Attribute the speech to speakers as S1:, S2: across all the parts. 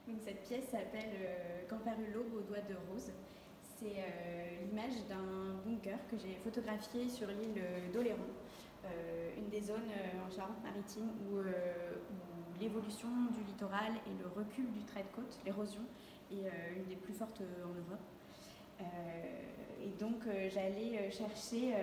S1: Donc cette pièce s'appelle Camparulo au doigt de rose. C'est l'image d'un bunker que j'ai photographié sur l'île d'Oléron, une des zones en Charente-Maritime où l'évolution du littoral et le recul du trait de côte, l'érosion, est une des plus fortes en Europe. Et donc j'allais chercher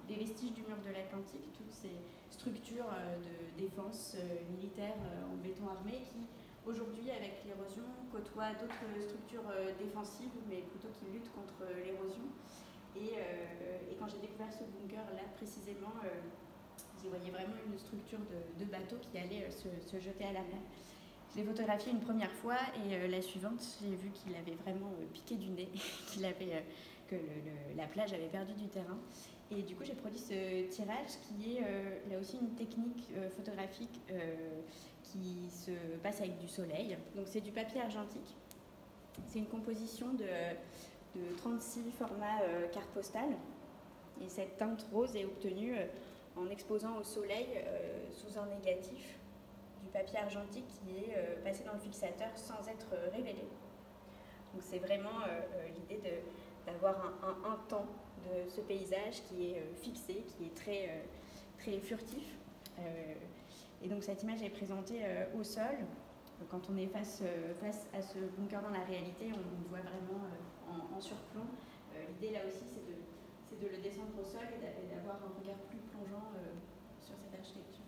S1: des vestiges du mur de l'Atlantique, toutes ces structures de défense militaire en béton armé qui, aujourd'hui, avec l'érosion, côtoient d'autres structures défensives, mais plutôt qui luttent contre l'érosion. Et quand j'ai découvert ce bunker-là précisément, j'y voyais vraiment une structure de bateau qui allait se jeter à la mer. Je l'ai photographié une première fois et la suivante, j'ai vu qu'il avait vraiment piqué du nez, que la plage avait perdu du terrain. Et du coup, j'ai produit ce tirage qui est là aussi une technique photographique qui se passe avec du soleil. Donc c'est du papier argentique. C'est une composition de 36 formats cartes postales. Et cette teinte rose est obtenue en exposant au soleil sous un négatif du papier argentique qui est passé dans le fixateur sans être révélé. Donc c'est vraiment l'idée d'avoir un temps de ce paysage qui est fixé, qui est très furtif. Et donc cette image est présentée au sol. Quand on est face à ce bunker dans la réalité, on voit vraiment en surplomb. L'idée là aussi, c'est de le descendre au sol et d'avoir un regard plus plongeant sur cette architecture.